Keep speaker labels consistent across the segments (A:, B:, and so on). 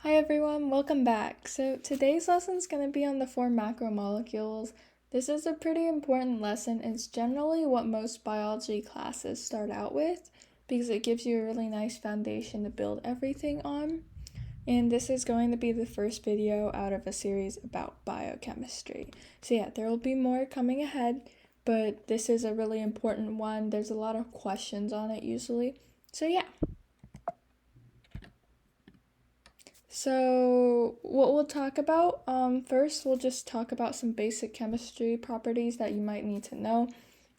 A: Hi everyone, welcome back. So today's lesson is going to be on the 4 macromolecules. This is a pretty important lesson. It's generally what most biology classes start out with because it gives you a really nice foundation to build everything on. And this is going to be the first video out of a series about biochemistry. So yeah, there will be more coming ahead, but this is a really important one. There's a lot of questions on it usually. So yeah. So what we'll talk about, first we'll just talk about some basic chemistry properties that you might need to know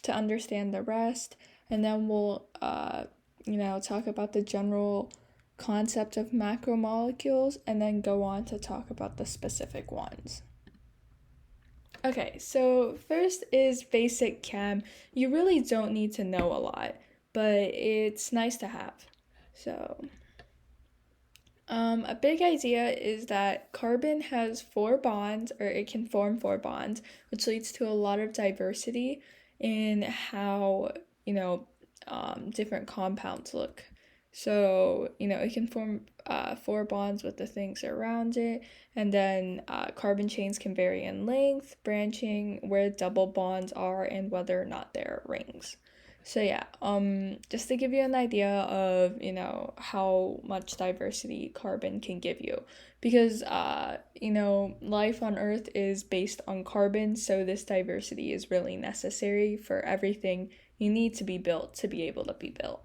A: to understand the rest, and then we'll, talk about the general concept of macromolecules, and then go on to talk about the specific ones. Okay, so first is basic chem. You really don't need to know a lot, but it's nice to have. So a big idea is that carbon has 4 bonds, or it can form 4 bonds, which leads to a lot of diversity in how, different compounds look. So, it can form 4 bonds with the things around it, and then carbon chains can vary in length, branching, where double bonds are, and whether or not they're rings. So yeah, just to give you an idea of, how much diversity carbon can give you. Because, life on Earth is based on carbon, so this diversity is really necessary for everything you need to be built to be able to be built.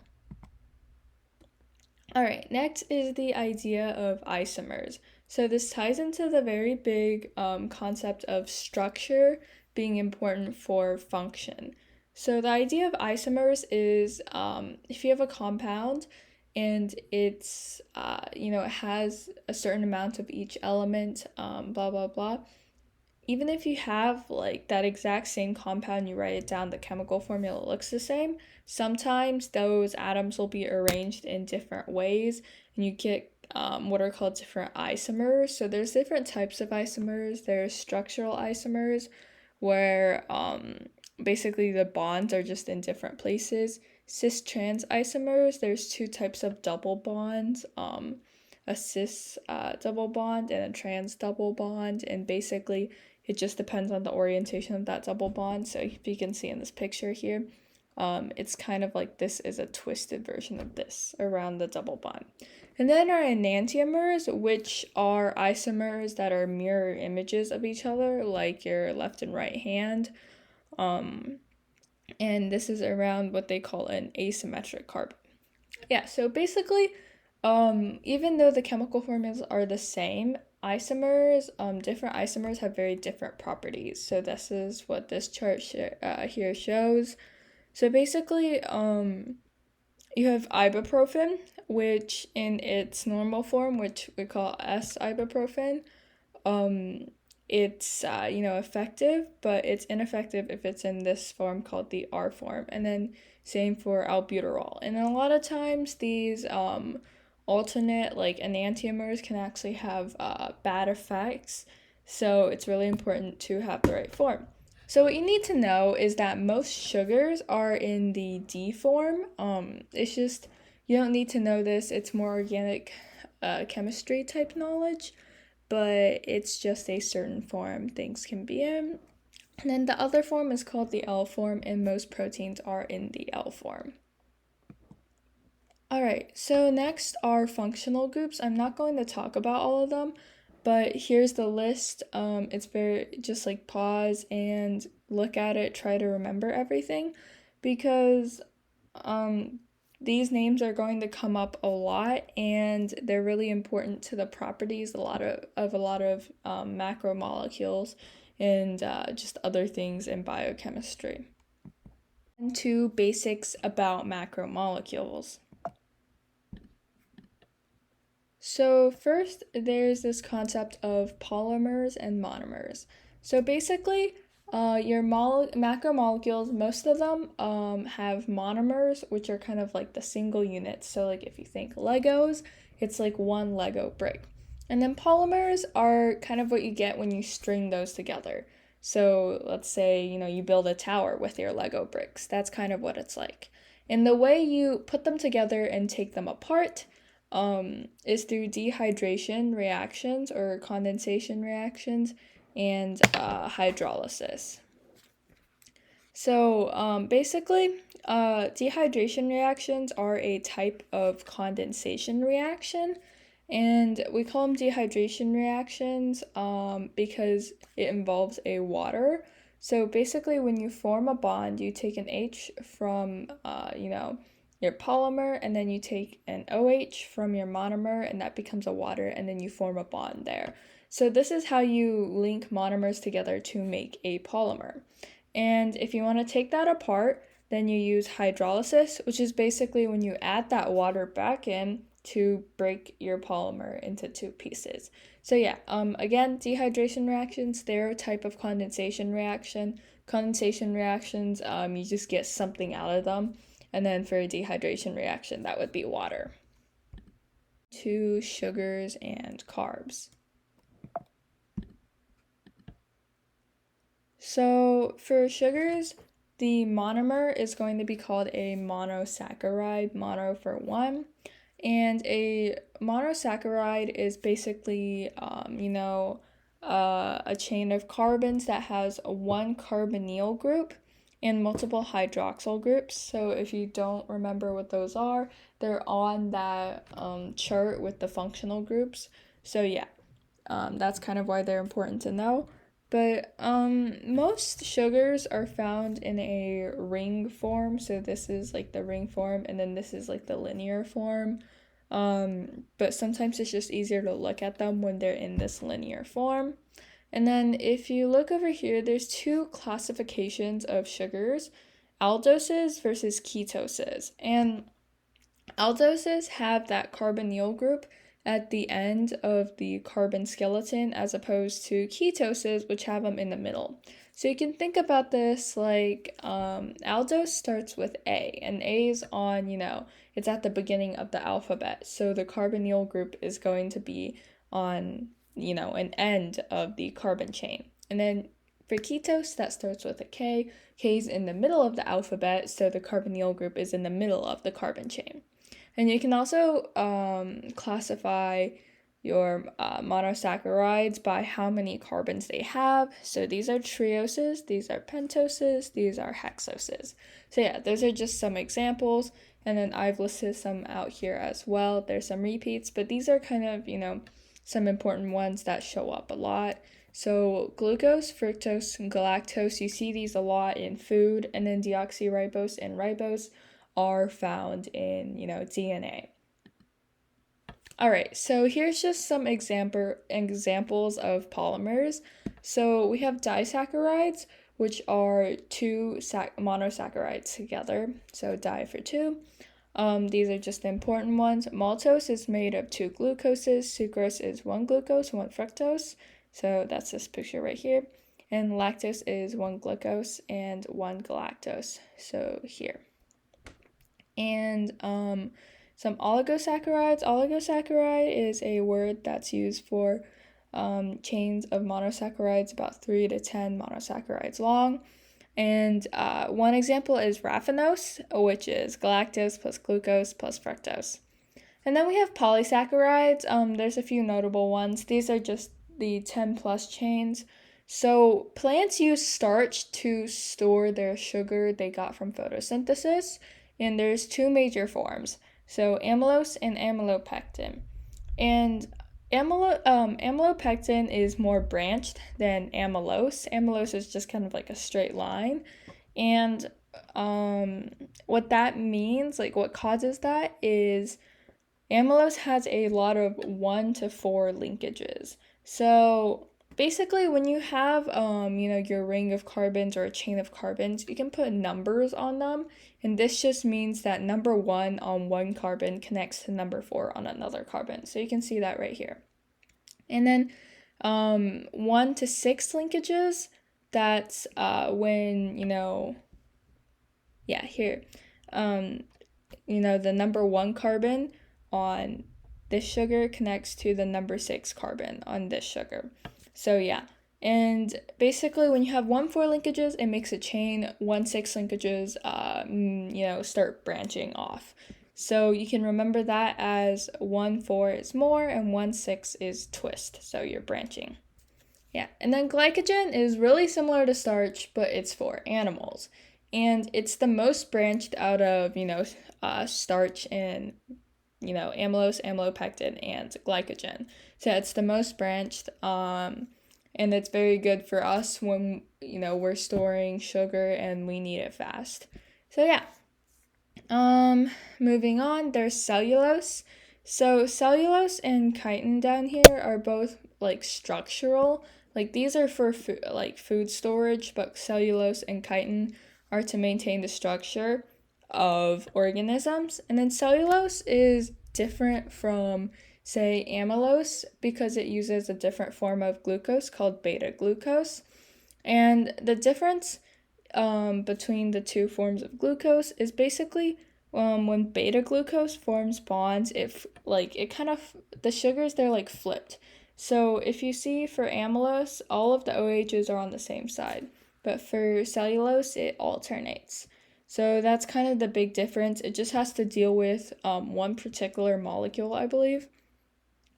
A: All right, next is the idea of isomers. So this ties into the very big concept of structure being important for function. So the idea of isomers is if you have a compound and it's, it has a certain amount of each element, blah, blah, blah. Even if you have like that exact same compound, you write it down, the chemical formula looks the same. Sometimes those atoms will be arranged in different ways and you get what are called different isomers. So there's different types of isomers. There's structural isomers where basically the bonds are just in different places. Cis-trans isomers, there's 2 types of double bonds, a cis double bond and a trans double bond, and basically it just depends on the orientation of that double bond. So if you can see in this picture here, it's kind of like this is a twisted version of this around the double bond. And then our enantiomers, which are isomers that are mirror images of each other, like your left and right hand. And this is around what they call an asymmetric carbon. Yeah, so basically, even though the chemical formulas are the same, different isomers have very different properties. So this is what this chart here shows. So basically, you have ibuprofen, which in its normal form, which we call S-ibuprofen, it's effective, but it's ineffective if it's in this form called the R form. And then same for albuterol. And a lot of times these alternate like enantiomers can actually have bad effects. So it's really important to have the right form. So what you need to know is that most sugars are in the D form. It's just, you don't need to know this. It's more organic chemistry type knowledge, but it's just a certain form things can be in. And then the other form is called the L form, and most proteins are in the L form. All right, so next are functional groups. I'm not going to talk about all of them, but here's the list. It's very, just like pause and look at it, try to remember everything, because these names are going to come up a lot and they're really important to the properties a lot of macromolecules and just other things in biochemistry. And 2 basics about macromolecules. So first, there's this concept of polymers and monomers. So basically, your macromolecules, most of them have monomers, which are kind of like the single units. So like if you think Legos, it's like one Lego brick. And then polymers are kind of what you get when you string those together. So let's say, you build a tower with your Lego bricks. That's kind of what it's like. And the way you put them together and take them apart, is through dehydration reactions or condensation reactions and hydrolysis. So basically, dehydration reactions are a type of condensation reaction, and we call them dehydration reactions because it involves a water. So basically, when you form a bond, you take an H from, your polymer, and then you take an OH from your monomer, and that becomes a water, and then you form a bond there. So this is how you link monomers together to make a polymer. And if you want to take that apart, then you use hydrolysis, which is basically when you add that water back in to break your polymer into two pieces. So yeah, again, dehydration reactions, they're a type of condensation reaction. Condensation reactions, you just get something out of them. And then for a dehydration reaction, that would be water. To sugars and carbs. So for sugars, the monomer is going to be called a monosaccharide, mono for one. And a monosaccharide is basically, a chain of carbons that has one carbonyl group and multiple hydroxyl groups. So if you don't remember what those are, they're on that chart with the functional groups. So yeah, that's kind of why they're important to know. But most sugars are found in a ring form. So this is like the ring form, and then this is like the linear form. But sometimes it's just easier to look at them when they're in this linear form. And then if you look over here, there's two classifications of sugars, aldoses versus ketoses. And aldoses have that carbonyl group at the end of the carbon skeleton as opposed to ketoses, which have them in the middle. So you can think about this like aldose starts with A, and A is on, it's at the beginning of the alphabet. So the carbonyl group is going to be on, an end of the carbon chain. And then for ketose, that starts with a K. K is in the middle of the alphabet, so the carbonyl group is in the middle of the carbon chain. And you can also classify your monosaccharides by how many carbons they have. So these are trioses, these are pentoses, these are hexoses. So yeah, those are just some examples. And then I've listed some out here as well. There's some repeats, but these are kind of, some important ones that show up a lot. So glucose, fructose, and galactose, you see these a lot in food, and then deoxyribose and ribose are found in, DNA. All right, so here's just some examples of polymers. So we have disaccharides, which are two monosaccharides together, so di for two. These are just the important ones. Maltose is made of two glucoses. Sucrose is one glucose, one fructose. So that's this picture right here. And lactose is one glucose and one galactose. So here. And some oligosaccharides. Oligosaccharide is a word that's used for chains of monosaccharides, about 3 to 10 monosaccharides long. And one example is raffinose, which is galactose plus glucose plus fructose. And then we have polysaccharides. There's a few notable ones. These are just the 10 plus chains. So plants use starch to store their sugar they got from photosynthesis. And there's two major forms, so amylose and amylopectin. And amylopectin is more branched than amylose. Amylose is just kind of like a straight line. And what that means, like what causes that, is amylose has a lot of 1 to 4 linkages. So basically, when you have, your ring of carbons or a chain of carbons, you can put numbers on them, and this just means that number 1 on one carbon connects to number 4 on another carbon. So you can see that right here. And then 1 to 6 linkages, that's when, here, the number 1 carbon on this sugar connects to the number 6 carbon on this sugar. So yeah, and basically when you have 1-4 linkages, it makes a chain. 1-6 linkages, start branching off. So you can remember that as 1,4 is more and 1,6 is twist. So you're branching. Yeah, and then glycogen is really similar to starch, but it's for animals. And it's the most branched out of, starch and, amylose, amylopectin, and glycogen. So it's the most branched, and it's very good for us when, we're storing sugar and we need it fast. So yeah. Moving on, there's cellulose. So cellulose and chitin down here are both like structural. Like these are for food storage, but cellulose and chitin are to maintain the structure of organisms. And then cellulose is different from, say, amylose because it uses a different form of glucose called beta glucose. And the difference between the two forms of glucose is basically when beta glucose forms bonds, the sugars, they're like flipped. So if you see for amylose, all of the OHs are on the same side, but for cellulose, it alternates. So that's kind of the big difference. It just has to deal with one particular molecule, I believe,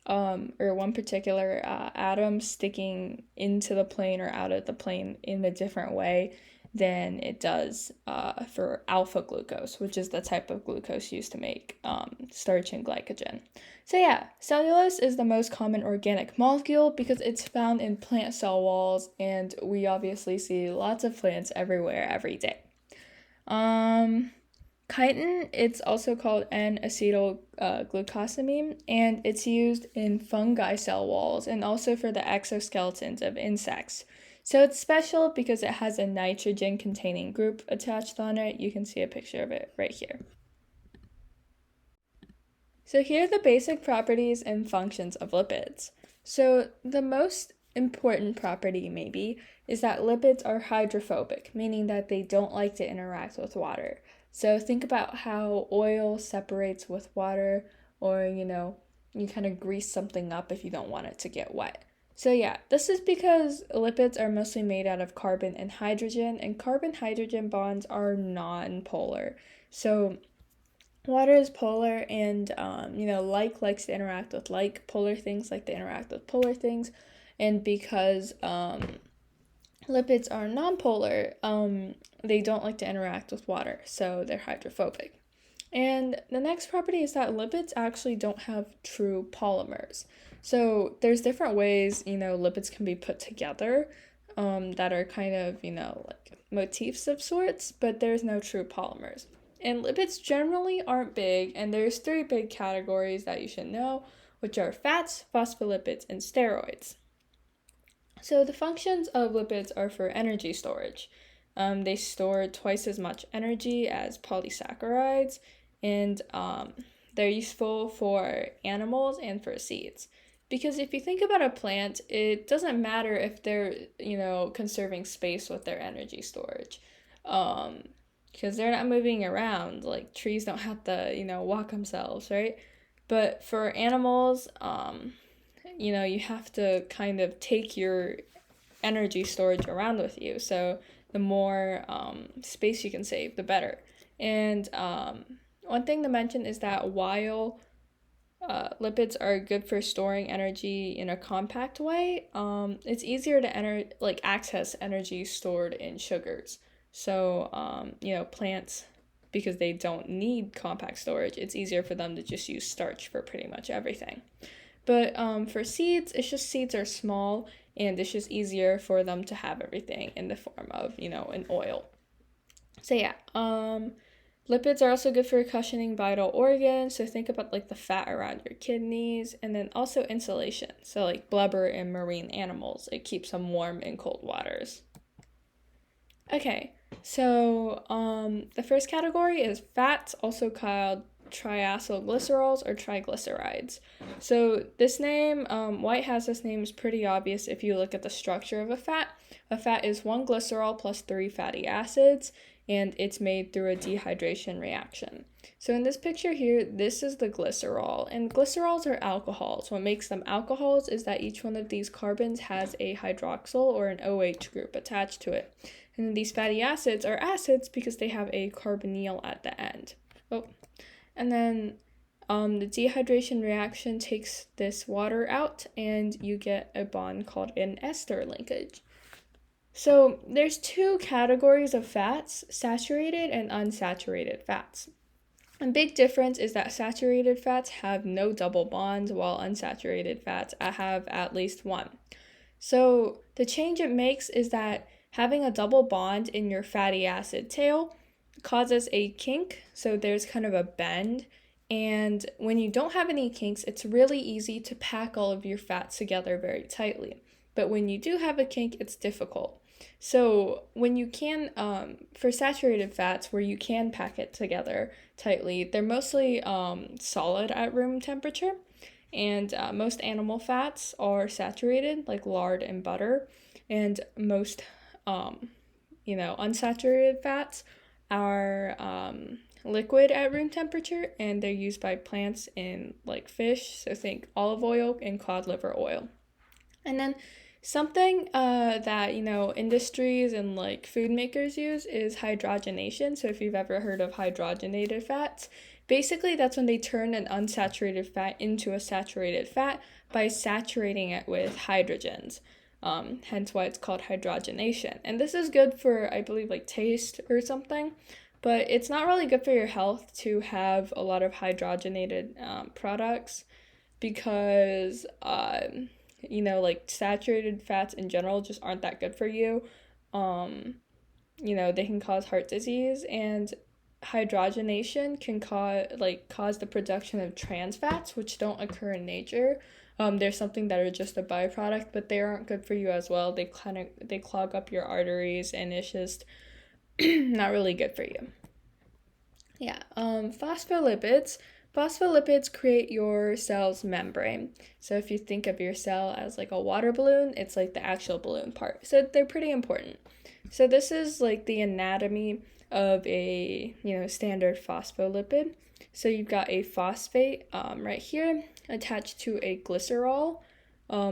A: or one particular atom sticking into the plane or out of the plane in a different way than it does for alpha glucose, which is the type of glucose used to make starch and glycogen. So yeah, cellulose is the most common organic molecule because it's found in plant cell walls, and we obviously see lots of plants everywhere every day. Chitin, it's also called N-acetylglucosamine, and it's used in fungi cell walls and also for the exoskeletons of insects. So it's special because it has a nitrogen-containing group attached on it. You can see a picture of it right here. So here are the basic properties and functions of lipids. So the most important property, maybe, is that lipids are hydrophobic, meaning that they don't like to interact with water. So think about how oil separates with water, or, you kind of grease something up if you don't want it to get wet. So yeah, this is because lipids are mostly made out of carbon and carbon-hydrogen bonds are non-polar. So water is polar, and, like likes to interact with like, polar things like to interact with polar things. And because lipids are nonpolar, they don't like to interact with water, so they're hydrophobic. And the next property is that lipids actually don't have true polymers. So there's different ways, lipids can be put together that are kind of, like motifs of sorts, but there's no true polymers. And lipids generally aren't big, and there's 3 big categories that you should know, which are fats, phospholipids, and steroids. So the functions of lipids are for energy storage. They store twice as much energy as polysaccharides, and they're useful for animals and for seeds. Because if you think about a plant, it doesn't matter if they're, conserving space with their energy storage. Because they're not moving around. Like trees don't have to, walk themselves, right? But for animals, you have to kind of take your energy storage around with you. So the more space you can save, the better. And one thing to mention is that while lipids are good for storing energy in a compact way, it's easier to access energy stored in sugars. So, plants, because they don't need compact storage, it's easier for them to just use starch for pretty much everything. But for seeds, it's just seeds are small, and it's just easier for them to have everything in the form of, an oil. So yeah, lipids are also good for cushioning vital organs. So think about like the fat around your kidneys, and then also insulation. So like blubber in marine animals, it keeps them warm in cold waters. Okay, so the first category is fats, also called triacylglycerols or triglycerides. So this name, White has this name, is pretty obvious if you look at the structure of a fat. A fat is 1 glycerol plus 3 fatty acids, and it's made through a dehydration reaction. So in this picture here, this is the glycerol, and glycerols are alcohols. What makes them alcohols is that each one of these carbons has a hydroxyl or an OH group attached to it. And then these fatty acids are acids because they have a carbonyl at the end. And then the dehydration reaction takes this water out, and you get a bond called an ester linkage. So there's two categories of fats, saturated and unsaturated fats. A big difference is that saturated fats have no double bonds, while unsaturated fats have at least one. So the change it makes is that having a double bond in your fatty acid tail causes a kink, so there's kind of a bend. And when you don't have any kinks, it's really easy to pack all of your fats together very tightly. But when you do have a kink, it's difficult. So when you can, for saturated fats where you can pack it together tightly, they're mostly solid at room temperature. And most animal fats are saturated, like lard and butter. And most, unsaturated fats are liquid at room temperature, and they're used by plants in like fish. So think olive oil and cod liver oil. And then something that, industries and like food makers use is hydrogenation. So if you've ever heard of hydrogenated fats, basically that's when they turn an unsaturated fat into a saturated fat by saturating it with hydrogens. Hence why it's called hydrogenation. And this is good for, I believe, like taste or something, but it's not really good for your health to have a lot of hydrogenated products because like saturated fats in general just aren't that good for you. They can cause heart disease, and hydrogenation can cause the production of trans fats, which don't occur in nature. There's something that are just a byproduct, but they aren't good for you as well. They clog up your arteries, and it's just not really good for you. Yeah. Phospholipids. Phospholipids create your cell's membrane. So if you think of your cell as like a water balloon, it's like the actual balloon part. So they're pretty important. So this is like the anatomy of a, standard phospholipid. So you've got a phosphate right here attached to a glycerol,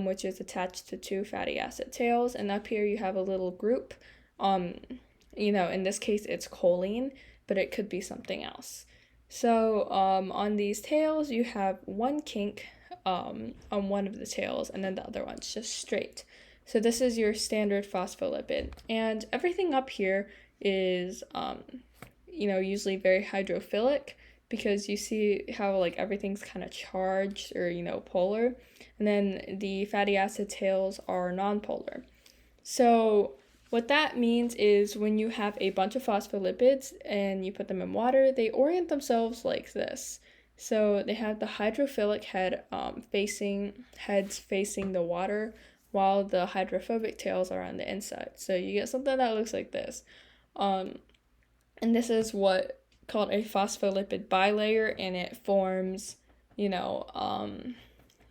A: which is attached to two fatty acid tails. And up here you have a little group. In this case it's choline, but it could be something else. So on these tails, you have one kink on one of the tails, and then the other one's just straight. So this is your standard phospholipid. And everything up here is, usually very hydrophilic, because you see how like everything's kind of charged or, polar. And then the fatty acid tails are nonpolar. So what that means is when you have a bunch of phospholipids and you put them in water, they orient themselves like this. So they have the hydrophilic heads facing the water, while the hydrophobic tails are on the inside. So you get something that looks like this. And this is what called a phospholipid bilayer, and it forms,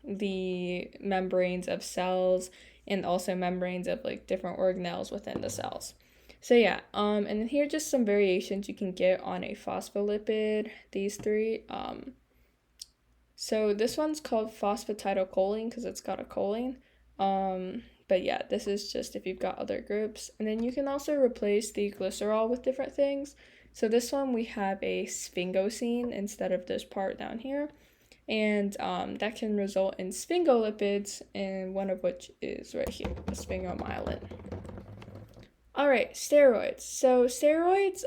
A: the membranes of cells, and also membranes of like different organelles within the cells. So yeah, and then here are just some variations you can get on a phospholipid, these three. So this one's called phosphatidylcholine because it's got a choline. But yeah, this is just if you've got other groups. And then you can also replace the glycerol with different things. So this one we have a sphingosine instead of this part down here. And that can result in sphingolipids, and one of which is right here, the sphingomyelin. All right, steroids. So steroids,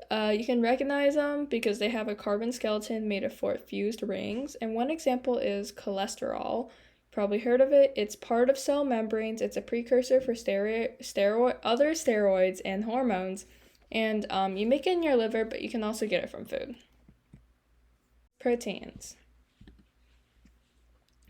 A: you can recognize them because they have a carbon skeleton made of 4 fused rings. And one example is cholesterol. Probably heard of it. It's part of cell membranes. It's a precursor for other steroids and hormones. And you make it in your liver, but you can also get it from food. Proteins.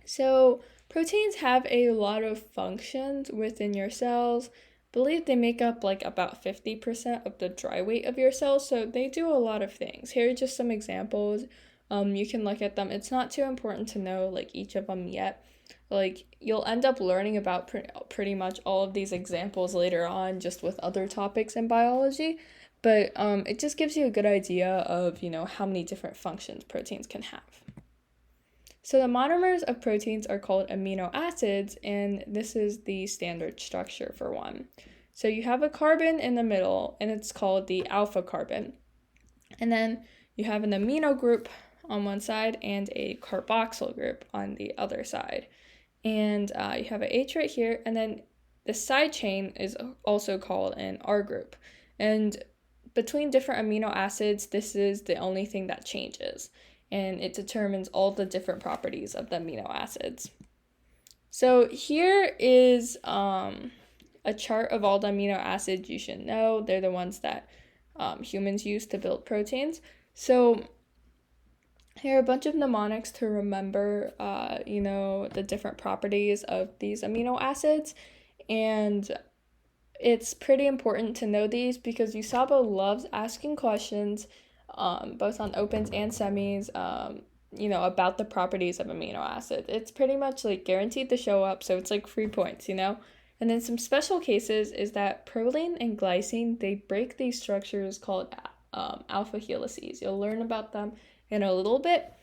A: So proteins have a lot of functions within your cells. I believe they make up like about 50% of the dry weight of your cells, so they do a lot of things. Here are just some examples. You can look at them. It's not too important to know like each of them yet. Like you'll end up learning about pretty much all of these examples later on, just with other topics in biology. But it just gives you a good idea of, how many different functions proteins can have. So the monomers of proteins are called amino acids, and this is the standard structure for one. So you have a carbon in the middle, and it's called the alpha carbon. And then you have an amino group on one side and a carboxyl group on the other side. And you have an H right here, and then the side chain is also called an R group. And between different amino acids, this is the only thing that changes, and it determines all the different properties of the amino acids. So here is a chart of all the amino acids you should know. They're the ones that humans use to build proteins. So here are a bunch of mnemonics to remember, the different properties of these amino acids. And it's pretty important to know these because USABO loves asking questions, both on opens and semis, about the properties of amino acids. It's pretty much like guaranteed to show up, so it's like free points, And then some special cases is that proline and glycine, they break these structures called alpha helices. You'll learn about them in a little bit,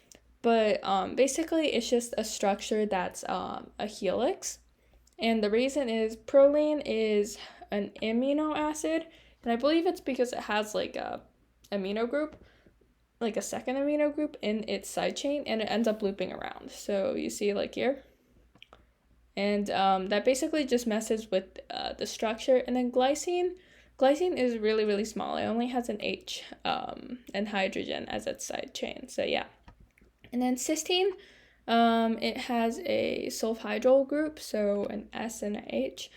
A: but basically it's just a structure that's a helix. And the reason is proline is an amino acid, and I believe it's because it has like a amino group, like a second amino group in its side chain, and it ends up looping around. So you see like here. And that basically just messes with the structure. And then glycine is really, really small. It only has an H and hydrogen as its side chain. So yeah. And then cysteine, it has a sulfhydryl group, so an S and an H,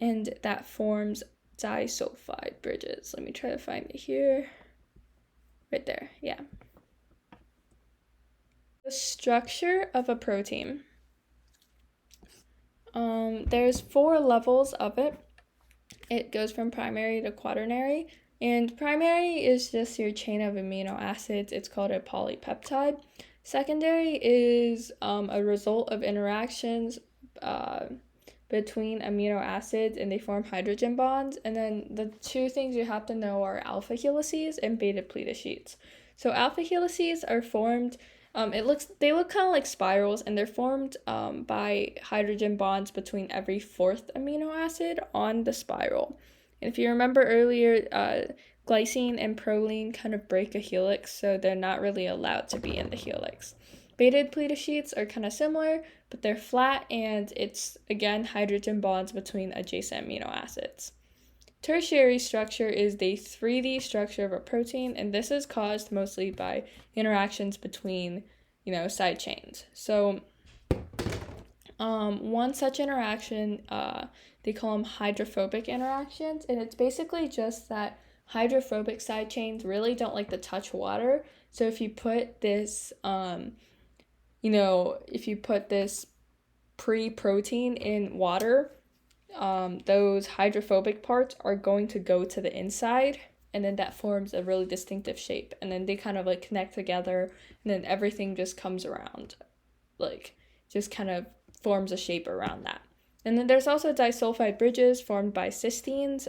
A: and that forms disulfide bridges. Let me try to find it here. Right there, yeah. The structure of a protein. There's 4 levels of it. It goes from primary to quaternary, and primary is just your chain of amino acids. It's called a polypeptide. Secondary is a result of interactions between amino acids, and they form hydrogen bonds. And then the 2 things you have to know are alpha helices and beta pleated sheets. So alpha helices are formed, they look kind of like spirals, and they're formed by hydrogen bonds between every 4th amino acid on the spiral. And if you remember earlier, glycine and proline kind of break a helix, so they're not really allowed to be in the helix. Beta pleated sheets are kind of similar, but they're flat, and it's, again, hydrogen bonds between adjacent amino acids. Tertiary structure is the 3D structure of a protein, and this is caused mostly by interactions between, side chains. So one such interaction, they call them hydrophobic interactions, and it's basically just that hydrophobic side chains really don't like to touch water. So if you put this, pre-protein in water, those hydrophobic parts are going to go to the inside, and then that forms a really distinctive shape, and then they kind of like connect together, and then everything just comes around, like just kind of forms a shape around that. And then there's also disulfide bridges formed by cysteines.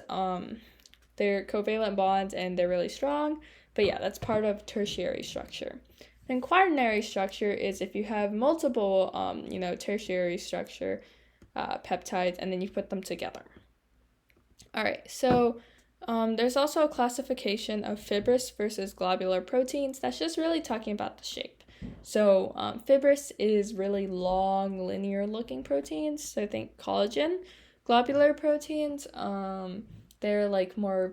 A: They're covalent bonds and they're really strong, but yeah, that's part of tertiary structure. Then quaternary structure is if you have multiple, tertiary structure peptides, and then you put them together. All right, so there's also a classification of fibrous versus globular proteins. That's just really talking about the shape. So fibrous is really long, linear-looking proteins. So think collagen. Globular proteins, they're like more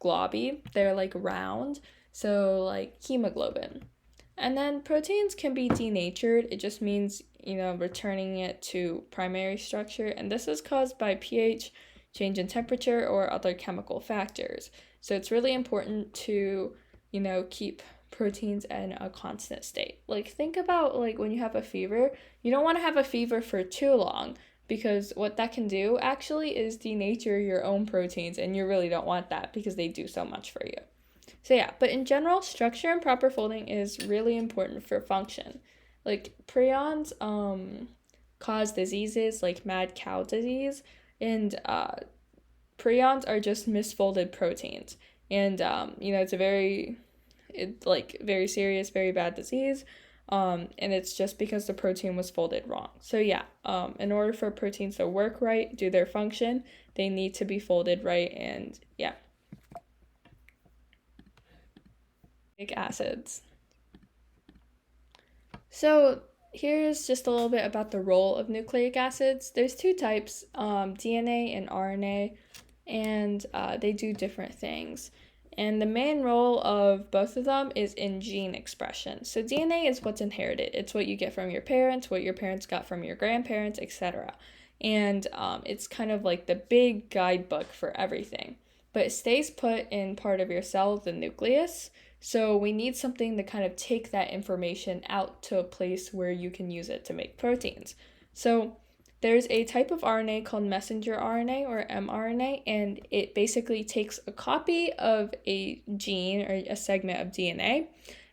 A: globby. They're like round. So like hemoglobin. And then proteins can be denatured. It just means, returning it to primary structure. And this is caused by pH, change in temperature, or other chemical factors. So it's really important to, keep proteins in a constant state. Like think about like when you have a fever, you don't want to have a fever for too long, because what that can do actually is denature your own proteins, and you really don't want that because they do so much for you. So yeah, but in general, structure and proper folding is really important for function. Like prions cause diseases like mad cow disease, and prions are just misfolded proteins. And it's a very serious, very bad disease. And it's just because the protein was folded wrong. So yeah, in order for proteins to work right, do their function, they need to be folded right, and yeah. Nucleic acids. So here's just a little bit about the role of nucleic acids. There's two types, DNA and RNA, and they do different things. And the main role of both of them is in gene expression. So DNA is what's inherited. It's what you get from your parents, what your parents got from your grandparents, etc. And it's kind of like the big guidebook for everything. But it stays put in part of your cell, the nucleus. So we need something to kind of take that information out to a place where you can use it to make proteins. So there's a type of RNA called messenger RNA or mRNA, and it basically takes a copy of a gene or a segment of DNA,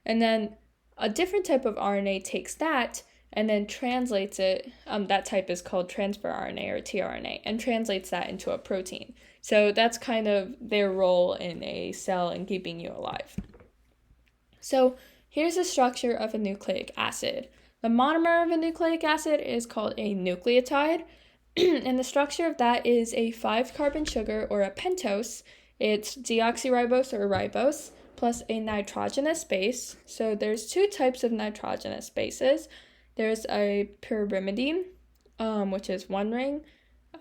A: and then a different type of RNA takes that and then translates it. That type is called transfer RNA or tRNA, and translates that into a protein. So that's kind of their role in a cell and keeping you alive. So here's the structure of a nucleic acid. The monomer of a nucleic acid is called a nucleotide, and the structure of that is a 5-carbon sugar or a pentose. It's deoxyribose or ribose plus a nitrogenous base. So there's two types of nitrogenous bases. There's a pyrimidine, which is 1 ring,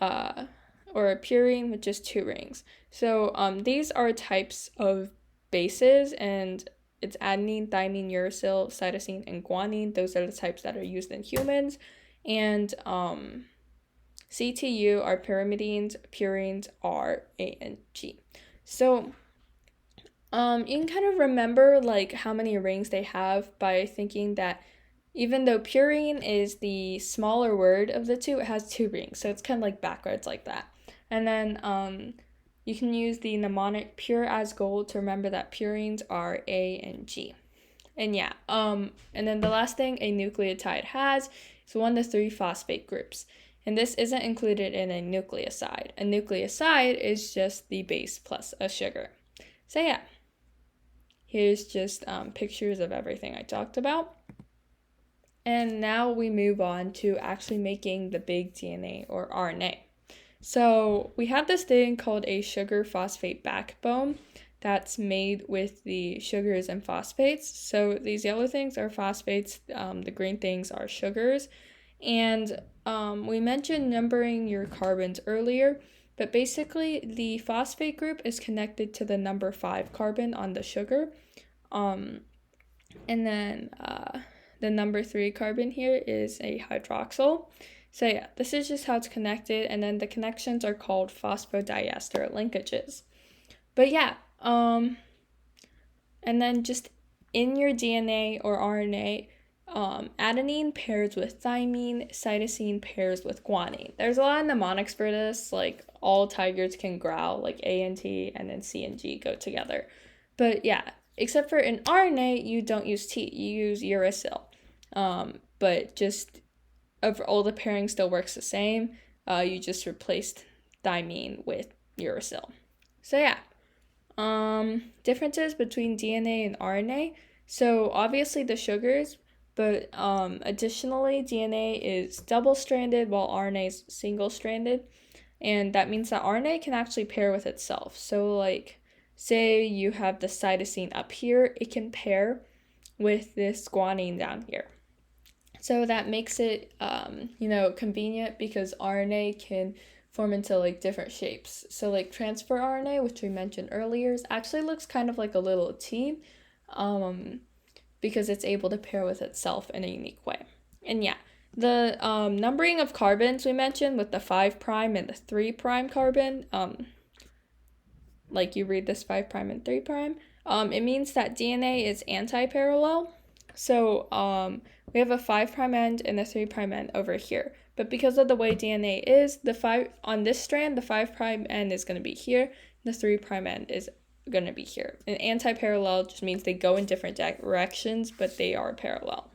A: or a purine, which is 2 rings. So these are types of bases, and it's adenine, thymine, uracil, cytosine, and guanine. Those are the types that are used in humans. And CTU are pyrimidines, purines are A and G. So you can kind of remember like how many rings they have by thinking that even though purine is the smaller word of the two, it has 2 rings. So it's kind of like backwards like that. And then you can use the mnemonic pure as gold to remember that purines are A and G. And yeah, and then the last thing a nucleotide has is 1 to 3 phosphate groups. And this isn't included in a nucleoside. A nucleoside is just the base plus a sugar. So yeah, here's just pictures of everything I talked about. And now we move on to actually making the big DNA or RNA. So we have this thing called a sugar phosphate backbone that's made with the sugars and phosphates. So these yellow things are phosphates, the green things are sugars. And we mentioned numbering your carbons earlier, but basically the phosphate group is connected to the number 5 carbon on the sugar. And then the number 3 carbon here is a hydroxyl. So yeah, this is just how it's connected, and then the connections are called phosphodiester linkages. But yeah, and then just in your DNA or RNA, adenine pairs with thymine, cytosine pairs with guanine. There's a lot of mnemonics for this, like all tigers can growl, like A and T, and then C and G go together. But yeah, except for in RNA, you don't use T, you use uracil. But just all the pairing still works the same. You just replaced thymine with uracil. So yeah, differences between DNA and RNA. So obviously the sugars, but additionally DNA is double-stranded while RNA is single-stranded, and that means that RNA can actually pair with itself. So like, say you have the cytosine up here, it can pair with this guanine down here. So that makes it, convenient because RNA can form into like different shapes. So like transfer RNA, which we mentioned earlier, actually looks kind of like a little T, because it's able to pair with itself in a unique way. And yeah, the numbering of carbons we mentioned with the 5' and the 3' carbon, like you read this 5' and 3', it means that DNA is anti-parallel. So we have a 5' end and a 3' end over here. But because of the way DNA is, the 5 on this strand, the 5' end is going to be here, the 3' end is going to be here. And anti-parallel just means they go in different directions, but they are parallel.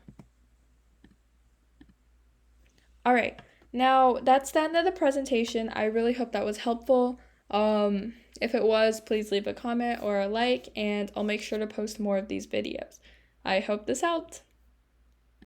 A: All right, now that's the end of the presentation. I really hope that was helpful. If it was, please leave a comment or a like, and I'll make sure to post more of these videos. I hope this helped.